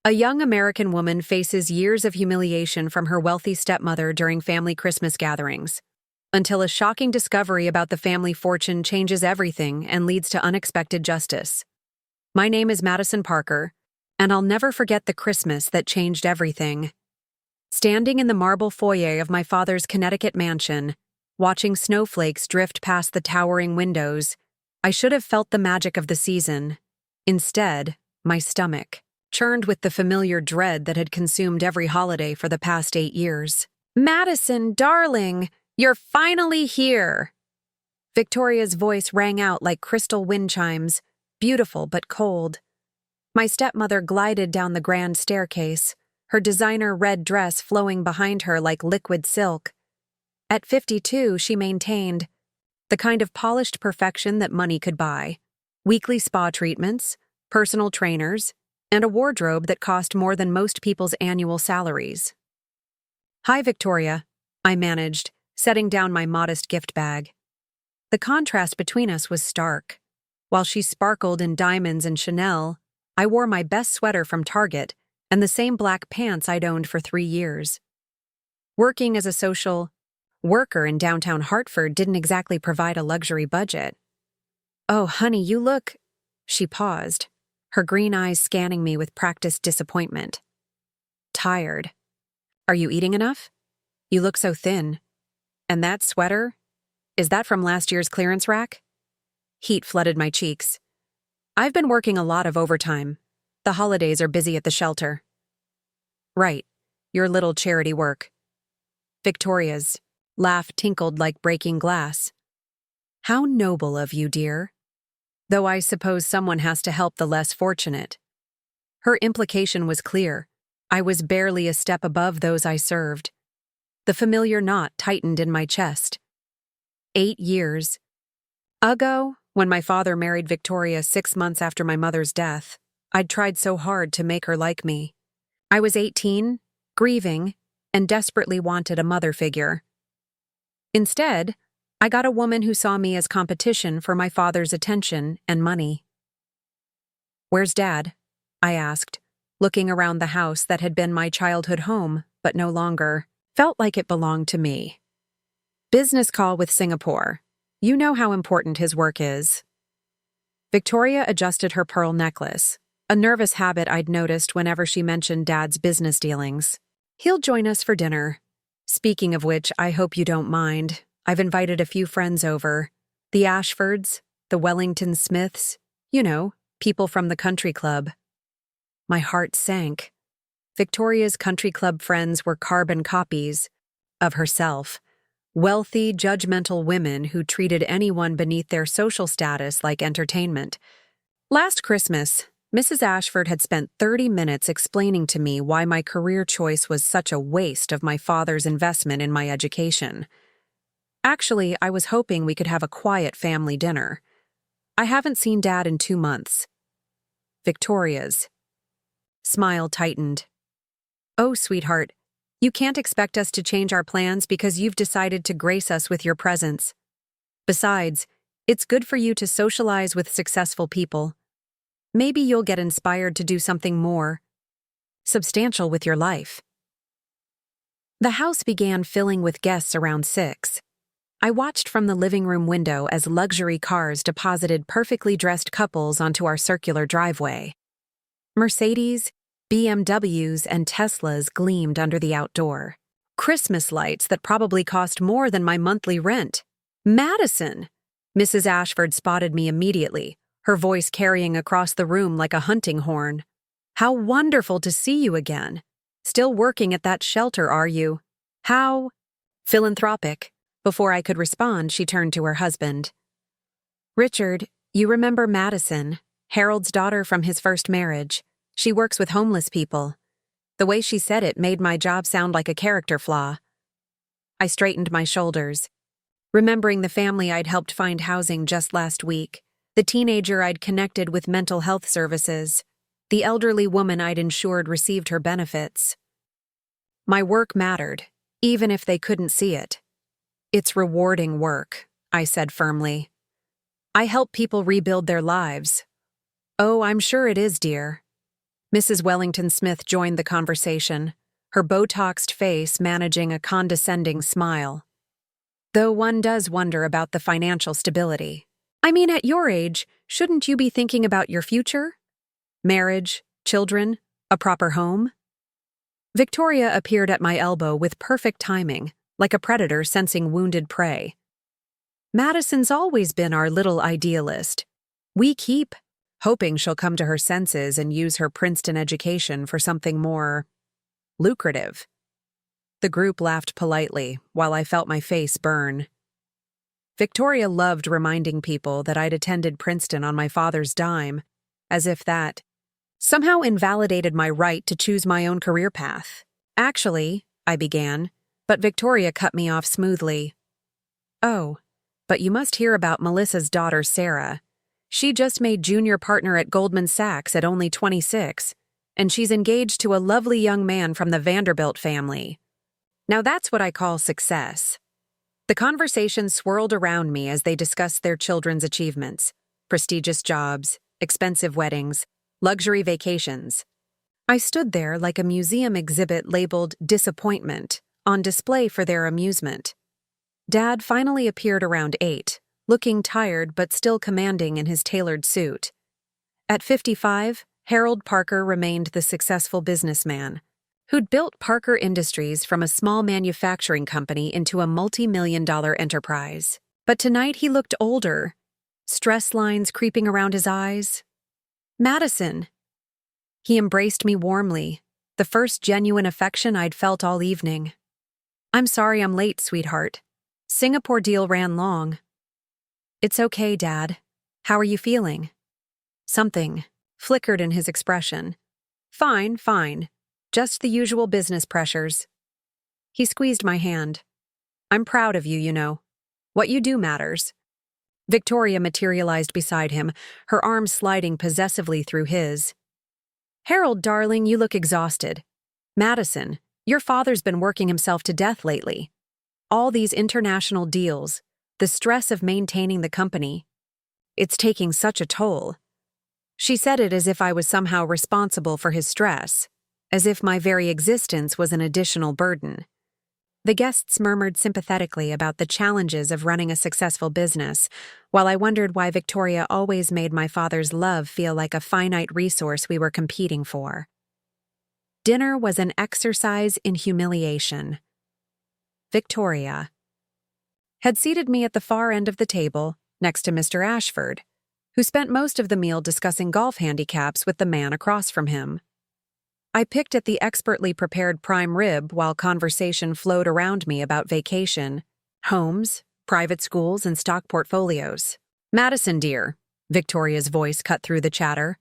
A young American woman faces years of humiliation from her wealthy stepmother during family Christmas gatherings, until a shocking discovery about the family fortune changes everything and leads to unexpected justice. My name is Madison Parker, and I'll never forget the Christmas that changed everything. Standing in the marble foyer of my father's Connecticut mansion, watching snowflakes drift past the towering windows, I should have felt the magic of the season. Instead, my stomach churned with the familiar dread that had consumed every holiday for the past 8 years. "Madison, darling, you're finally here!" Victoria's voice rang out like crystal wind chimes, beautiful but cold. My stepmother glided down the grand staircase, her designer red dress flowing behind her like liquid silk. At 52, she maintained the kind of polished perfection that money could buy: weekly spa treatments, personal trainers, and a wardrobe that cost more than most people's annual salaries. "Hi, Victoria," I managed, setting down my modest gift bag. The contrast between us was stark. While she sparkled in diamonds and Chanel, I wore my best sweater from Target and the same black pants I'd owned for 3 years. Working as a social worker in downtown Hartford didn't exactly provide a luxury budget. "Oh, honey, you look—" She paused, her green eyes scanning me with practiced disappointment. "Tired. Are you eating enough? You look so thin. And that sweater? Is that from last year's clearance rack?" Heat flooded my cheeks. "I've been working a lot of overtime. The holidays are busy at the shelter." "Right. Your little charity work." Victoria's laugh tinkled like breaking glass. "How noble of you, dear. Though I suppose someone has to help the less fortunate." Her implication was clear. I was barely a step above those I served. The familiar knot tightened in my chest. 8 years ago, when my father married Victoria 6 months after my mother's death, I'd tried so hard to make her like me. I was 18, grieving, and desperately wanted a mother figure. Instead, I got a woman who saw me as competition for my father's attention and money. "Where's Dad?" I asked, looking around the house that had been my childhood home, but no longer felt like it belonged to me. "Business call with Singapore. You know how important his work is." Victoria adjusted her pearl necklace, a nervous habit I'd noticed whenever she mentioned Dad's business dealings. "He'll join us for dinner. Speaking of which, I hope you don't mind. I've invited a few friends over. The Ashfords, the Wellington Smiths, people from the country club." My heart sank. Victoria's country club friends were carbon copies of herself. Wealthy, judgmental women who treated anyone beneath their social status like entertainment. Last Christmas, Mrs. Ashford had spent 30 minutes explaining to me why my career choice was such a waste of my father's investment in my education. Actually, I was hoping we could have a quiet family dinner. "I haven't seen Dad in 2 months. Victoria's smile tightened. "Oh, sweetheart, you can't expect us to change our plans because you've decided to grace us with your presence. Besides, it's good for you to socialize with successful people. Maybe you'll get inspired to do something more substantial with your life." The house began filling with guests around 6. I watched from the living room window as luxury cars deposited perfectly dressed couples onto our circular driveway. Mercedes, BMWs, and Teslas gleamed under the outdoor. Christmas lights that probably cost more than my monthly rent. "Madison!" Mrs. Ashford spotted me immediately, her voice carrying across the room like a hunting horn. "How wonderful to see you again. Still working at that shelter, are you? How philanthropic." Before I could respond, she turned to her husband. "Richard, you remember Madison, Harold's daughter from his first marriage. She works with homeless people." The way she said it made my job sound like a character flaw. I straightened my shoulders, remembering the family I'd helped find housing just last week, the teenager I'd connected with mental health services, the elderly woman I'd ensured received her benefits. My work mattered, even if they couldn't see it. "It's rewarding work," I said firmly. "I help people rebuild their lives." "Oh, I'm sure it is, dear." Mrs. Wellington Smith joined the conversation, her Botoxed face managing a condescending smile. Though one does wonder about the financial stability. I mean, at your age, shouldn't you be thinking about your future? Marriage, children, a proper home? Victoria appeared at my elbow with perfect timing, like a predator sensing wounded prey. Madison's always been our little idealist. We keep hoping she'll come to her senses and use her Princeton education for something more lucrative. The group laughed politely, while I felt my face burn. Victoria loved reminding people that I'd attended Princeton on my father's dime, as if that somehow invalidated my right to choose my own career path. Actually, I began, but Victoria cut me off smoothly. Oh, but you must hear about Melissa's daughter, Sarah. She just made junior partner at Goldman Sachs at only 26, and she's engaged to a lovely young man from the Vanderbilt family. Now that's what I call success. The conversation swirled around me as they discussed their children's achievements, prestigious jobs, expensive weddings, luxury vacations. I stood there like a museum exhibit labeled disappointment, on display for their amusement. Dad finally appeared around 8, looking tired but still commanding in his tailored suit. At 55, Harold Parker remained the successful businessman, who'd built Parker Industries from a small manufacturing company into a multi-million-dollar enterprise. But tonight he looked older, stress lines creeping around his eyes. Madison. He embraced me warmly, the first genuine affection I'd felt all evening. I'm sorry I'm late, sweetheart. Singapore deal ran long. It's okay, Dad. How are you feeling? Something flickered in his expression. Fine, fine. Just the usual business pressures. He squeezed my hand. I'm proud of you, you know. What you do matters. Victoria materialized beside him, her arm sliding possessively through his. Harold, darling, you look exhausted. Madison, your father's been working himself to death lately. All these international deals, the stress of maintaining the company. It's taking such a toll. She said it as if I was somehow responsible for his stress, as if my very existence was an additional burden. The guests murmured sympathetically about the challenges of running a successful business, while I wondered why Victoria always made my father's love feel like a finite resource we were competing for. Dinner was an exercise in humiliation. Victoria had seated me at the far end of the table, next to Mr. Ashford, who spent most of the meal discussing golf handicaps with the man across from him. I picked at the expertly prepared prime rib while conversation flowed around me about vacation, homes, private schools, and stock portfolios. Madison, dear, Victoria's voice cut through the chatter.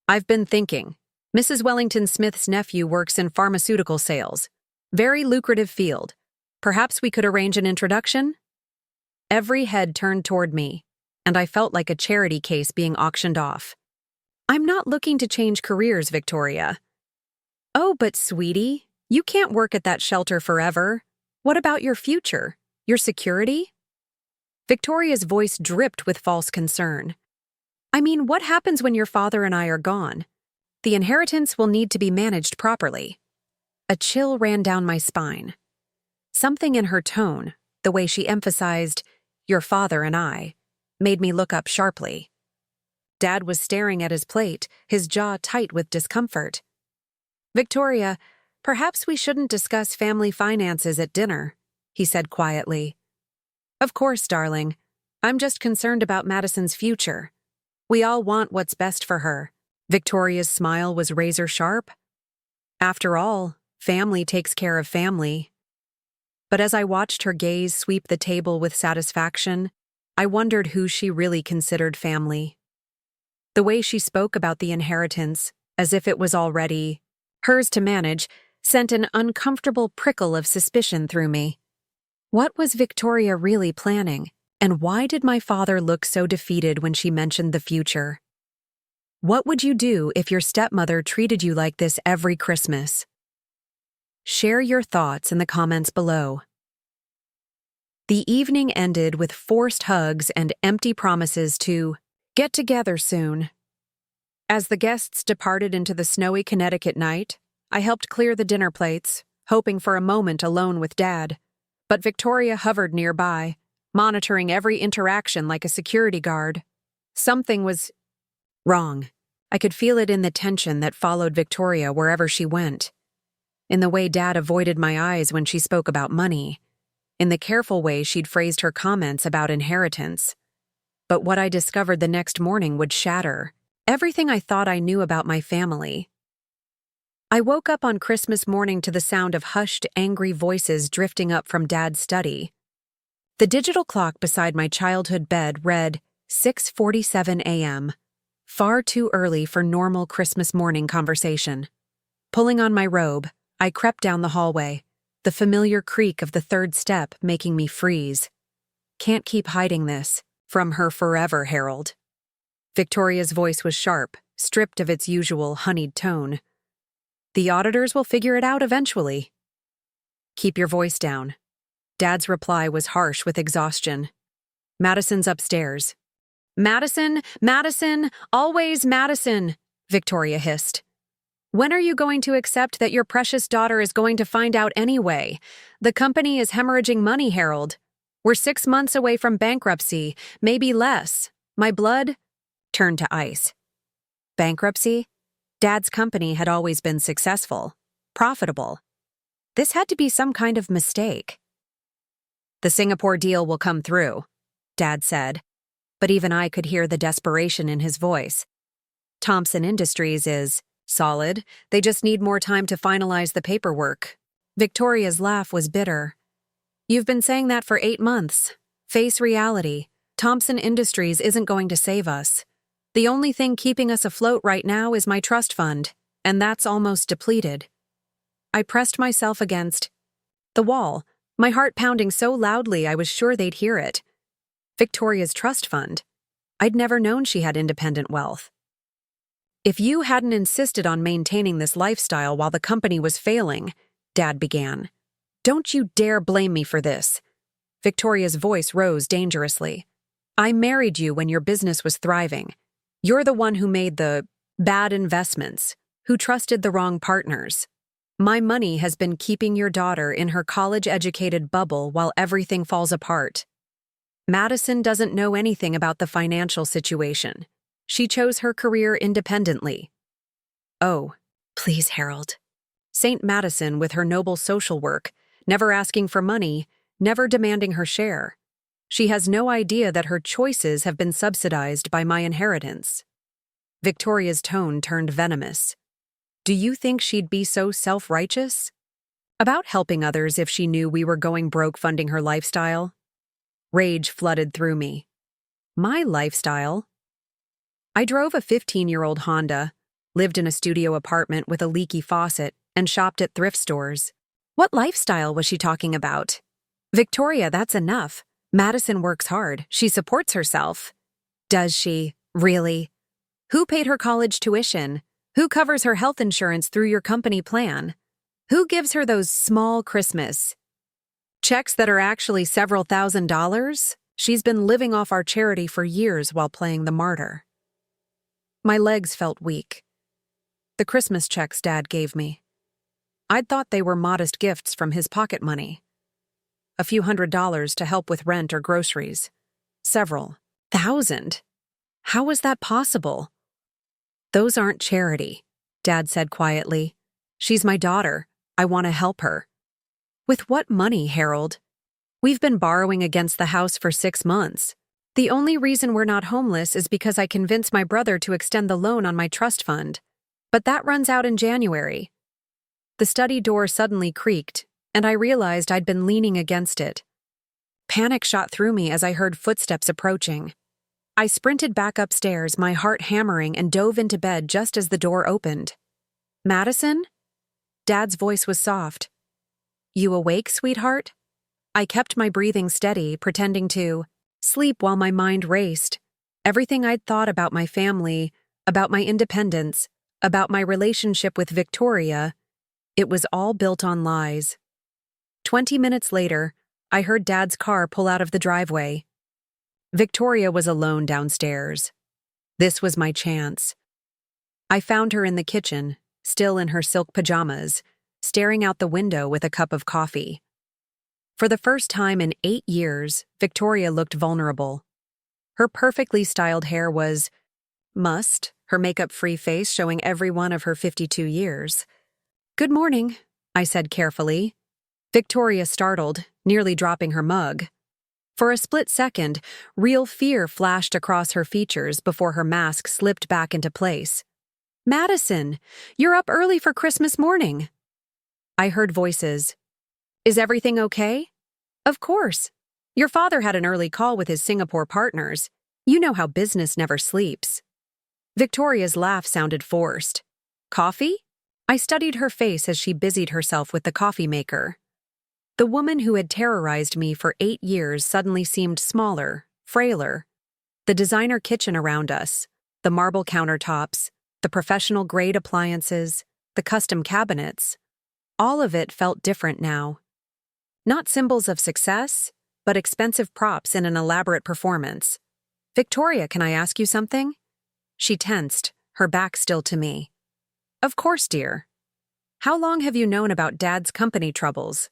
I've been thinking. Mrs. Wellington Smith's nephew works in pharmaceutical sales. Very lucrative field. Perhaps we could arrange an introduction? Every head turned toward me, and I felt like a charity case being auctioned off. I'm not looking to change careers, Victoria. Oh, but sweetie, you can't work at that shelter forever. What about your future? Your security? Victoria's voice dripped with false concern. I mean, what happens when your father and I are gone? The inheritance will need to be managed properly. A chill ran down my spine. Something in her tone, the way she emphasized, your father and I, made me look up sharply. Dad was staring at his plate, his jaw tight with discomfort. Victoria, perhaps we shouldn't discuss family finances at dinner, he said quietly. Of course, darling. I'm just concerned about Madison's future. We all want what's best for her. Victoria's smile was razor sharp. After all, family takes care of family. But as I watched her gaze sweep the table with satisfaction, I wondered who she really considered family. The way she spoke about the inheritance, as if it was already hers to manage, sent an uncomfortable prickle of suspicion through me. What was Victoria really planning, and why did my father look so defeated when she mentioned the future? What would you do if your stepmother treated you like this every Christmas? Share your thoughts in the comments below. The evening ended with forced hugs and empty promises to get together soon. As the guests departed into the snowy Connecticut night, I helped clear the dinner plates, hoping for a moment alone with Dad. But Victoria hovered nearby, monitoring every interaction like a security guard. Something was wrong. I could feel it in the tension that followed Victoria wherever she went. In the way Dad avoided my eyes when she spoke about money. In the careful way she'd phrased her comments about inheritance. But what I discovered the next morning would shatter everything I thought I knew about my family. I woke up on Christmas morning to the sound of hushed, angry voices drifting up from Dad's study. The digital clock beside my childhood bed read 6:47 a.m., far too early for normal Christmas morning conversation. Pulling on my robe, I crept down the hallway, the familiar creak of the third step making me freeze. Can't keep hiding this from her forever, Harold. Victoria's voice was sharp, stripped of its usual honeyed tone. The auditors will figure it out eventually. Keep your voice down. Dad's reply was harsh with exhaustion. Madison's upstairs. Madison, Madison, always Madison, Victoria hissed. When are you going to accept that your precious daughter is going to find out anyway? The company is hemorrhaging money, Harold. We're 6 months away from bankruptcy, maybe less. My blood turned to ice. Bankruptcy? Dad's company had always been successful, profitable. This had to be some kind of mistake. The Singapore deal will come through, Dad said, but even I could hear the desperation in his voice. Thompson Industries is solid, they just need more time to finalize the paperwork. Victoria's laugh was bitter. You've been saying that for 8 months. Face reality. Thompson Industries isn't going to save us. The only thing keeping us afloat right now is my trust fund, and that's almost depleted. I pressed myself against the wall, my heart pounding so loudly I was sure they'd hear it. Victoria's trust fund. I'd never known she had independent wealth. If you hadn't insisted on maintaining this lifestyle while the company was failing, Dad began. Don't you dare blame me for this. Victoria's voice rose dangerously. I married you when your business was thriving. You're the one who made the bad investments, who trusted the wrong partners. My money has been keeping your daughter in her college-educated bubble while everything falls apart. Madison doesn't know anything about the financial situation. She chose her career independently. Oh, please, Harold. Saint Madison with her noble social work, never asking for money, never demanding her share. She has no idea that her choices have been subsidized by my inheritance. Victoria's tone turned venomous. Do you think she'd be so self-righteous about helping others if she knew we were going broke funding her lifestyle? Rage flooded through me. My lifestyle? I drove a 15-year-old Honda, lived in a studio apartment with a leaky faucet, and shopped at thrift stores. What lifestyle was she talking about? Victoria, that's enough. Madison works hard. She supports herself. Does she? Really? Who paid her college tuition? Who covers her health insurance through your company plan? Who gives her those small Christmas checks that are actually several $1,000s? She's been living off our charity for years while playing the martyr. My legs felt weak. The Christmas checks Dad gave me. I'd thought they were modest gifts from his pocket money. A few $100s to help with rent or groceries. Several thousand. How was that possible? Those aren't charity, Dad said quietly. She's my daughter. I want to help her. With what money, Harold? We've been borrowing against the house for 6 months. The only reason we're not homeless is because I convinced my brother to extend the loan on my trust fund. But that runs out in January. The study door suddenly creaked, and I realized I'd been leaning against it. Panic shot through me as I heard footsteps approaching. I sprinted back upstairs, my heart hammering, and dove into bed just as the door opened. Madison? Dad's voice was soft. You awake, sweetheart? I kept my breathing steady, pretending to sleep while my mind raced. Everything I'd thought about my family, about my independence, about my relationship with Victoria, it was all built on lies. 20 minutes later, I heard Dad's car pull out of the driveway. Victoria was alone downstairs. This was my chance. I found her in the kitchen, still in her silk pajamas, staring out the window with a cup of coffee. For the first time in 8 years, Victoria looked vulnerable. Her perfectly styled hair was mussed, her makeup-free face showing every one of her 52 years. "Good morning," I said carefully. Victoria startled, nearly dropping her mug. For a split second, real fear flashed across her features before her mask slipped back into place. "Madison, you're up early for Christmas morning." I heard voices. "Is everything okay?" "Of course. Your father had an early call with his Singapore partners. You know how business never sleeps." Victoria's laugh sounded forced. "Coffee?" I studied her face as she busied herself with the coffee maker. The woman who had terrorized me for 8 years suddenly seemed smaller, frailer. The designer kitchen around us, the marble countertops, the professional-grade appliances, the custom cabinets, all of it felt different now. Not symbols of success, but expensive props in an elaborate performance. "Victoria, can I ask you something?" She tensed, her back still to me. "Of course, dear. How long have you known about Dad's company troubles?"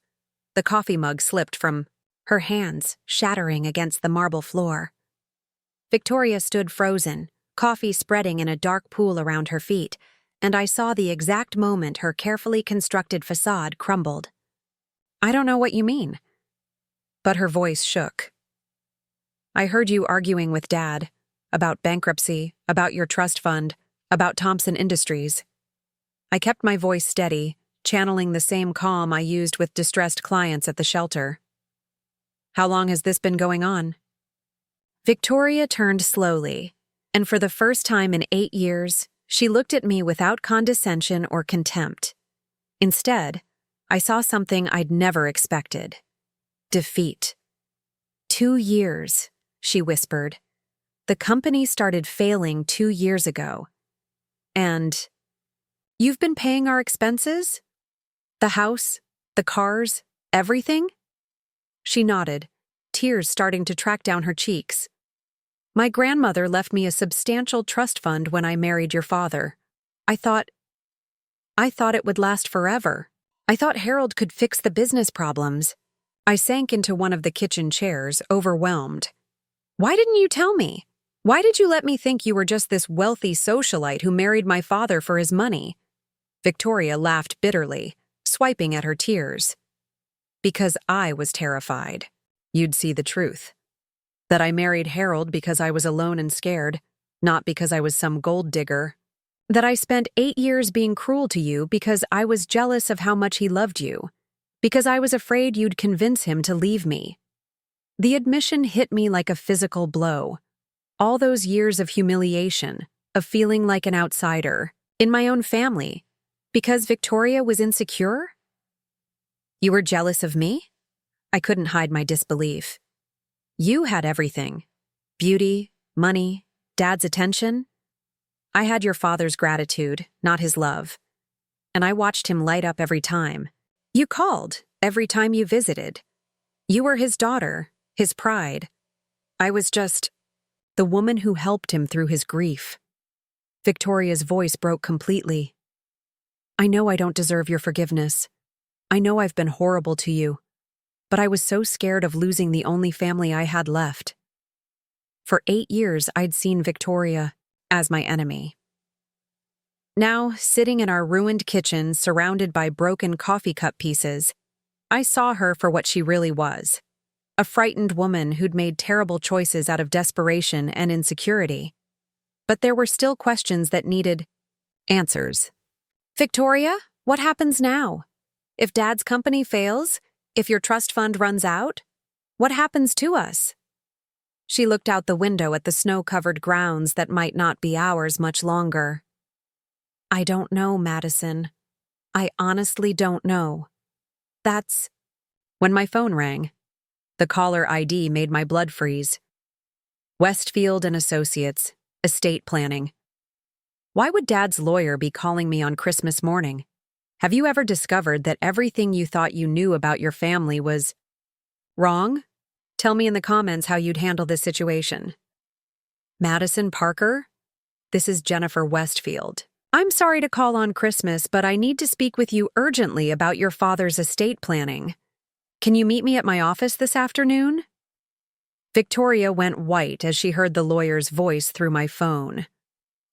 The coffee mug slipped from her hands, shattering against the marble floor. Victoria stood frozen, coffee spreading in a dark pool around her feet, and I saw the exact moment her carefully constructed facade crumbled. "I don't know what you mean." But her voice shook. "I heard you arguing with Dad about bankruptcy, about your trust fund, about Thompson Industries." I kept my voice steady, channeling the same calm I used with distressed clients at the shelter. "How long has this been going on?" Victoria turned slowly, and for the first time in 8 years, she looked at me without condescension or contempt. Instead, I saw something I'd never expected. Defeat. 2 years, she whispered. "The company started failing 2 years ago. And you've been paying our expenses? The house, the cars, everything?" She nodded, tears starting to track down her cheeks. "My grandmother left me a substantial trust fund when I married your father. I thought it would last forever. I thought Harold could fix the business problems." I sank into one of the kitchen chairs, overwhelmed. "Why didn't you tell me? Why did you let me think you were just this wealthy socialite who married my father for his money?" Victoria laughed bitterly, swiping at her tears. "Because I was terrified. You'd see the truth. That I married Harold because I was alone and scared, not because I was some gold digger. That I spent 8 years being cruel to you because I was jealous of how much he loved you. Because I was afraid you'd convince him to leave me." The admission hit me like a physical blow. All those years of humiliation, of feeling like an outsider, in my own family, because Victoria was insecure? "You were jealous of me?" I couldn't hide my disbelief. "You had everything. Beauty, money, Dad's attention. I had your father's gratitude, not his love. And I watched him light up every time. You called, every time you visited. You were his daughter, his pride. I was just the woman who helped him through his grief." Victoria's voice broke completely. "I know I don't deserve your forgiveness. I know I've been horrible to you. But I was so scared of losing the only family I had left." For 8 years, I'd seen Victoria as my enemy. Now, sitting in our ruined kitchen, surrounded by broken coffee cup pieces, I saw her for what she really was. A frightened woman who'd made terrible choices out of desperation and insecurity. But there were still questions that needed answers. "Victoria, what happens now? If Dad's company fails, if your trust fund runs out, what happens to us?" She looked out the window at the snow-covered grounds that might not be ours much longer. "I don't know, Madison. I honestly don't know. That's..." When my phone rang, the caller ID made my blood freeze. Westfield and Associates, estate planning. Why would Dad's lawyer be calling me on Christmas morning? Have you ever discovered that everything you thought you knew about your family was wrong? Tell me in the comments how you'd handle this situation. Madison Parker? This is Jennifer Westfield. I'm sorry to call on Christmas, but I need to speak with you urgently about your father's estate planning. Can you meet me at my office this afternoon? Victoria went white as she heard the lawyer's voice through my phone.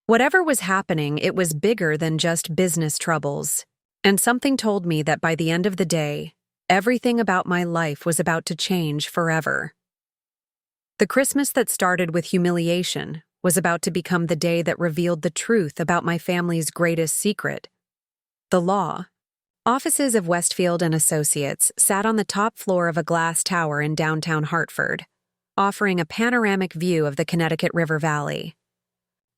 Whatever was happening, it was bigger than just business troubles, and something told me that by the end of the day, everything about my life was about to change forever. The Christmas that started with humiliation was about to become the day that revealed the truth about my family's greatest secret: the law. Offices of Westfield and Associates sat on the top floor of a glass tower in downtown Hartford, offering a panoramic view of the Connecticut River Valley.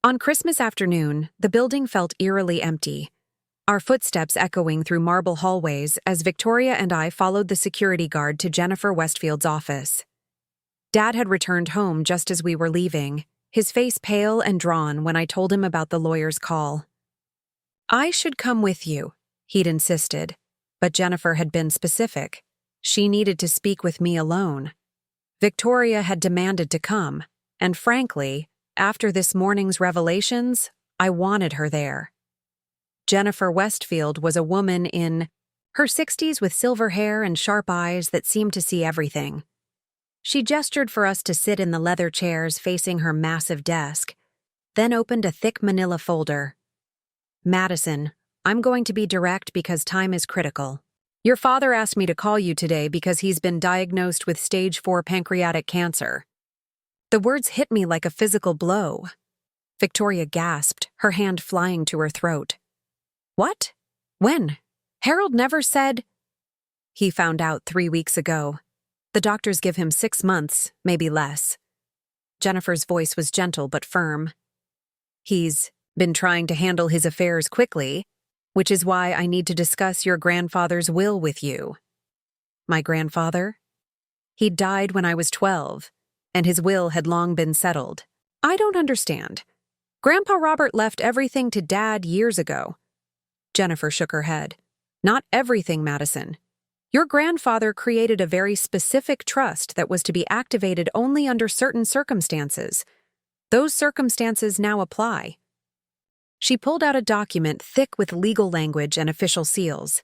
On Christmas afternoon, the building felt eerily empty, our footsteps echoing through marble hallways as Victoria and I followed the security guard to Jennifer Westfield's office. Dad had returned home just as we were leaving, his face pale and drawn when I told him about the lawyer's call. I should come with you, he'd insisted, but Jennifer had been specific. She needed to speak with me alone. Victoria had demanded to come, and frankly, after this morning's revelations, I wanted her there. Jennifer Westfield was a woman in her 60s with silver hair and sharp eyes that seemed to see everything. She gestured for us to sit in the leather chairs facing her massive desk, then opened a thick manila folder. Madison, I'm going to be direct because time is critical. Your father asked me to call you today because he's been diagnosed with stage 4 pancreatic cancer. The words hit me like a physical blow. Victoria gasped, her hand flying to her throat. What? When? Harold never said. He found out 3 weeks ago. The doctors give him 6 months, maybe less. Jennifer's voice was gentle but firm. He's been trying to handle his affairs quickly, which is why I need to discuss your grandfather's will with you. My grandfather? He died when I was 12, and his will had long been settled. I don't understand. Grandpa Robert left everything to Dad years ago. Jennifer shook her head. Not everything, Madison. Your grandfather created a very specific trust that was to be activated only under certain circumstances. Those circumstances now apply. She pulled out a document thick with legal language and official seals.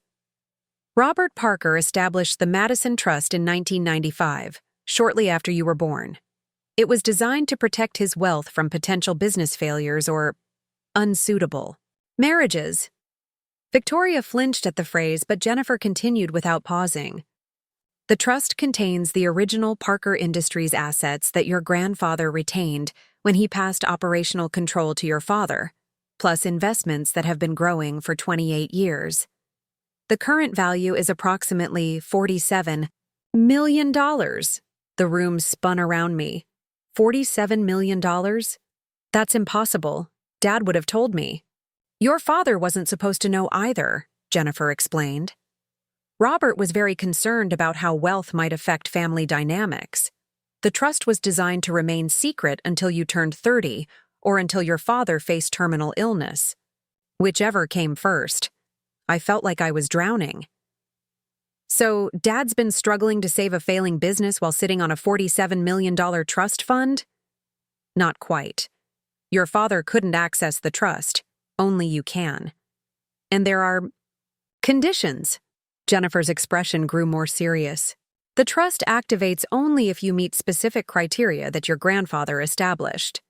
Robert Parker established the Madison Trust in 1995, shortly after you were born. It was designed to protect his wealth from potential business failures or unsuitable marriages. Victoria flinched at the phrase, but Jennifer continued without pausing. The trust contains the original Parker Industries assets that your grandfather retained when he passed operational control to your father, plus investments that have been growing for 28 years. The current value is approximately $47 million. The room spun around me. $47 million? That's impossible. Dad would have told me. Your father wasn't supposed to know either, Jennifer explained. Robert was very concerned about how wealth might affect family dynamics. The trust was designed to remain secret until you turned 30 or until your father faced terminal illness. Whichever came first. I felt like I was drowning. So, Dad's been struggling to save a failing business while sitting on a $47 million trust fund? Not quite. Your father couldn't access the trust. Only you can. And there are conditions. Jennifer's expression grew more serious. The trust activates only if you meet specific criteria that your grandfather established.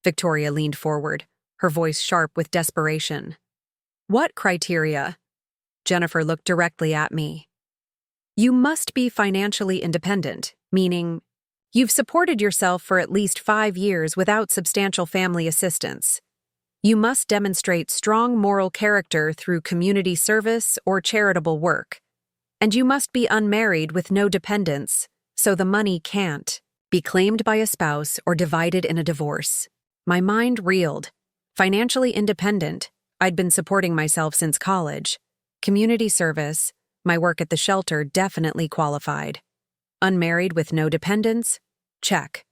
Victoria leaned forward, her voice sharp with desperation. What criteria? Jennifer looked directly at me. You must be financially independent, meaning you've supported yourself for at least 5 years without substantial family assistance. You must demonstrate strong moral character through community service or charitable work. And you must be unmarried with no dependents, so the money can't be claimed by a spouse or divided in a divorce. My mind reeled. Financially independent, I'd been supporting myself since college. Community service, my work at the shelter definitely qualified. Unmarried with no dependents? Check.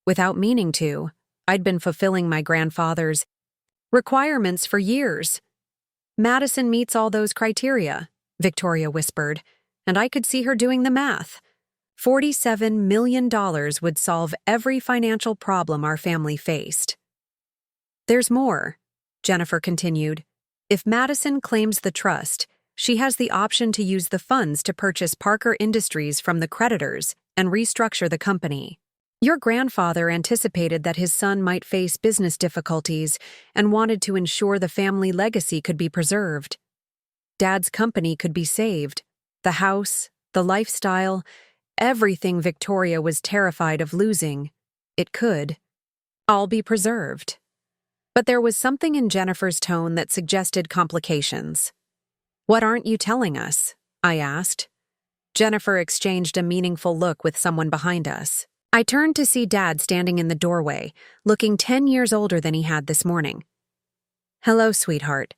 Without meaning to, I'd been fulfilling my grandfather's requirements for years. Madison meets all those criteria, Victoria whispered, and I could see her doing the math. $47 million would solve every financial problem our family faced. There's more. Jennifer continued. If Madison claims the trust, she has the option to use the funds to purchase Parker Industries from the creditors and restructure the company. Your grandfather anticipated that his son might face business difficulties and wanted to ensure the family legacy could be preserved. Dad's company could be saved. The house, the lifestyle, everything Victoria was terrified of losing. It could all be preserved. But there was something in Jennifer's tone that suggested complications. What aren't you telling us? I asked. Jennifer exchanged a meaningful look with someone behind us. I turned to see Dad standing in the doorway, looking 10 years older than he had this morning. Hello, sweetheart.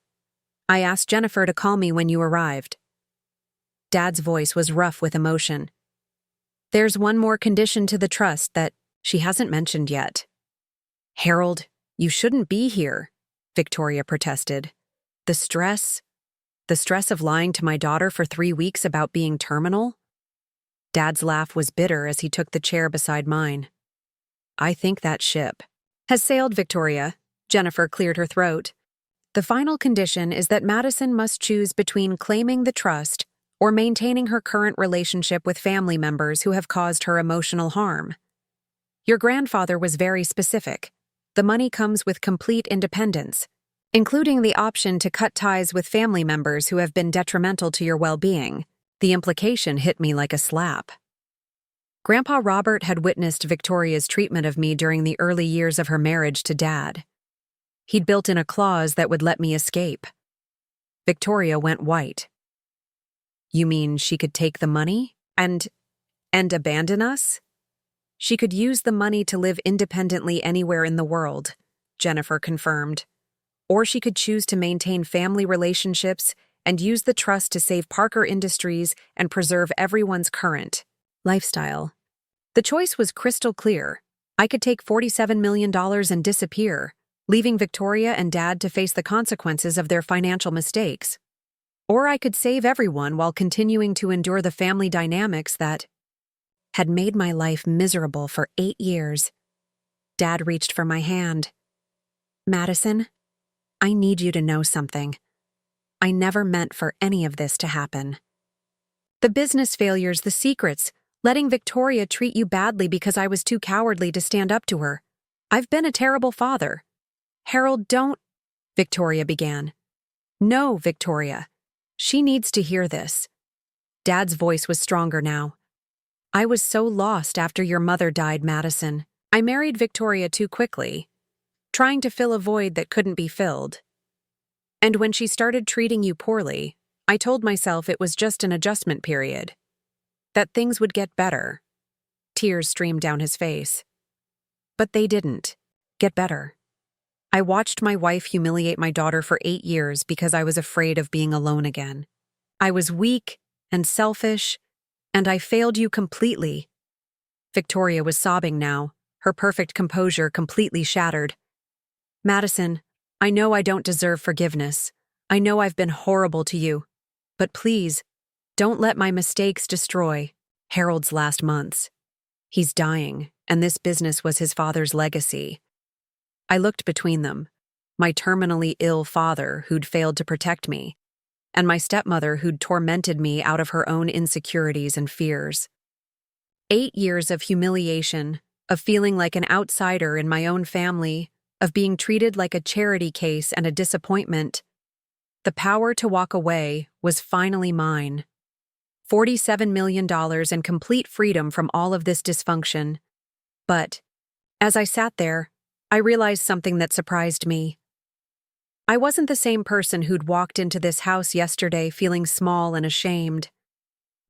I asked Jennifer to call me when you arrived. Dad's voice was rough with emotion. There's one more condition to the trust that she hasn't mentioned yet. Harold, you shouldn't be here, Victoria protested. The stress of lying to my daughter for 3 weeks about being terminal? Dad's laugh was bitter as he took the chair beside mine. I think that ship has sailed, Victoria. Jennifer cleared her throat. The final condition is that Madison must choose between claiming the trust or maintaining her current relationship with family members who have caused her emotional harm. Your grandfather was very specific. The money comes with complete independence, including the option to cut ties with family members who have been detrimental to your well-being. The implication hit me like a slap. Grandpa Robert had witnessed Victoria's treatment of me during the early years of her marriage to Dad. He'd built in a clause that would let me escape. Victoria went white. You mean she could take the money and abandon us? She could use the money to live independently anywhere in the world, Jennifer confirmed. Or she could choose to maintain family relationships and use the trust to save Parker Industries and preserve everyone's current lifestyle. The choice was crystal clear. I could take $47 million and disappear, leaving Victoria and Dad to face the consequences of their financial mistakes. Or I could save everyone while continuing to endure the family dynamics that had made my life miserable for 8 years. Dad reached for my hand. Madison, I need you to know something. I never meant for any of this to happen. The business failures, the secrets, letting Victoria treat you badly because I was too cowardly to stand up to her. I've been a terrible father. Harold, don't, Victoria began. No, Victoria. She needs to hear this. Dad's voice was stronger now. I was so lost after your mother died, Madison. I married Victoria too quickly, trying to fill a void that couldn't be filled. And when she started treating you poorly, I told myself it was just an adjustment period, that things would get better. Tears streamed down his face. But they didn't get better. I watched my wife humiliate my daughter for 8 years because I was afraid of being alone again. I was weak and selfish, and I failed you completely. Victoria was sobbing now, her perfect composure completely shattered. Madison, I know I don't deserve forgiveness. I know I've been horrible to you. But please, don't let my mistakes destroy Harold's last months. He's dying, and this business was his father's legacy. I looked between them, my terminally ill father who'd failed to protect me, and my stepmother who'd tormented me out of her own insecurities and fears. 8 years of humiliation, of feeling like an outsider in my own family, of being treated like a charity case and a disappointment. The power to walk away was finally mine. $47 million and complete freedom from all of this dysfunction. But, as I sat there, I realized something that surprised me. I wasn't the same person who'd walked into this house yesterday feeling small and ashamed.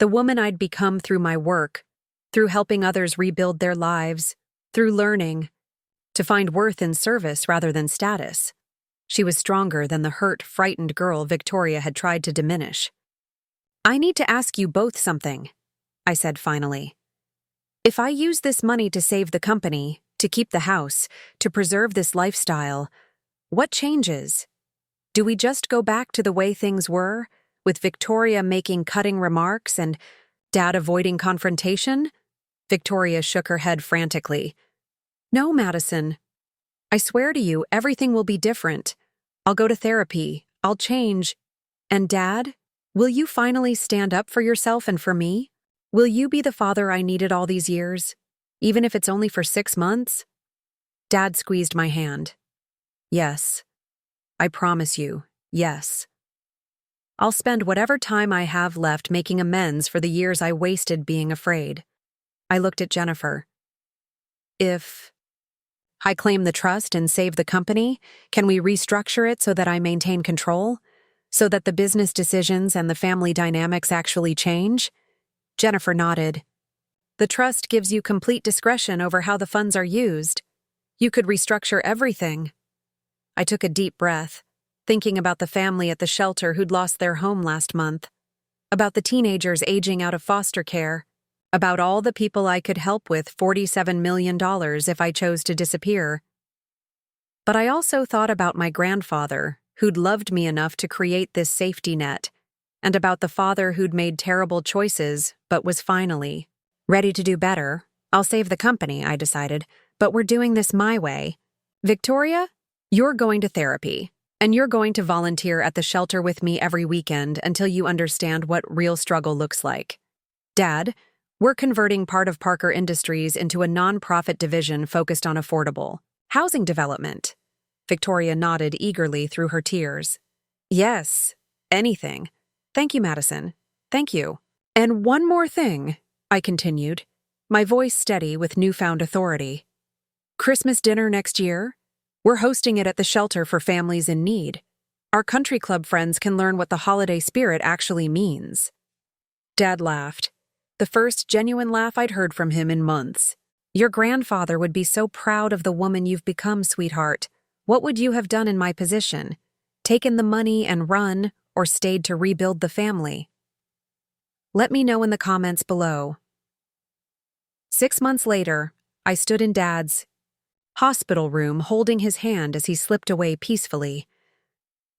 The woman I'd become through my work, through helping others rebuild their lives, through learning, to find worth in service rather than status. She was stronger than the hurt, frightened girl Victoria had tried to diminish. I need to ask you both something, I said finally. If I use this money to save the company, to keep the house, to preserve this lifestyle, what changes? Do we just go back to the way things were, with Victoria making cutting remarks and Dad avoiding confrontation? Victoria shook her head frantically. No, Madison. I swear to you, everything will be different. I'll go to therapy. I'll change. And Dad, will you finally stand up for yourself and for me? Will you be the father I needed all these years, even if it's only for 6 months? Dad squeezed my hand. Yes. I promise you, yes. I'll spend whatever time I have left making amends for the years I wasted being afraid. I looked at Jennifer. If I claim the trust and save the company, can we restructure it so that I maintain control? So that the business decisions and the family dynamics actually change? Jennifer nodded. The trust gives you complete discretion over how the funds are used. You could restructure everything. I took a deep breath, thinking about the family at the shelter who'd lost their home last month, about the teenagers aging out of foster care, about all the people I could help with $47 million if I chose to disappear. But I also thought about my grandfather, who'd loved me enough to create this safety net, and about the father who'd made terrible choices but was finally ready to do better. I'll save the company, I decided, but we're doing this my way. Victoria, you're going to therapy, and you're going to volunteer at the shelter with me every weekend until you understand what real struggle looks like. Dad, we're converting part of Parker Industries into a non-profit division focused on affordable housing development. Victoria nodded eagerly through her tears. Yes, anything. Thank you, Madison. Thank you. And one more thing, I continued, my voice steady with newfound authority. Christmas dinner next year? We're hosting it at the shelter for families in need. Our country club friends can learn what the holiday spirit actually means. Dad laughed. The first genuine laugh I'd heard from him in months. Your grandfather would be so proud of the woman you've become, sweetheart. What would you have done in my position? Taken the money and run, or stayed to rebuild the family? Let me know in the comments below. 6 months later, I stood in Dad's hospital room holding his hand as he slipped away peacefully.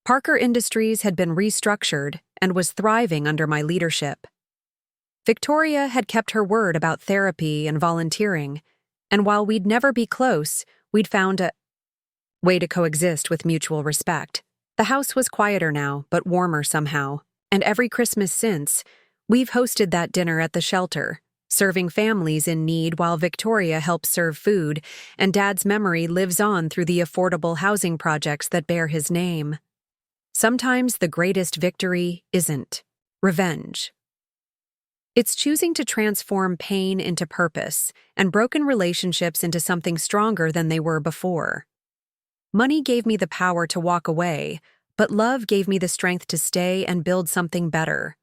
Parker Industries had been restructured and was thriving under my leadership. Victoria had kept her word about therapy and volunteering, and while we'd never be close, we'd found a way to coexist with mutual respect. The house was quieter now, but warmer somehow, and every Christmas since, we've hosted that dinner at the shelter, serving families in need while Victoria helps serve food, and Dad's memory lives on through the affordable housing projects that bear his name. Sometimes the greatest victory isn't revenge. It's choosing to transform pain into purpose and broken relationships into something stronger than they were before. Money gave me the power to walk away, but love gave me the strength to stay and build something better.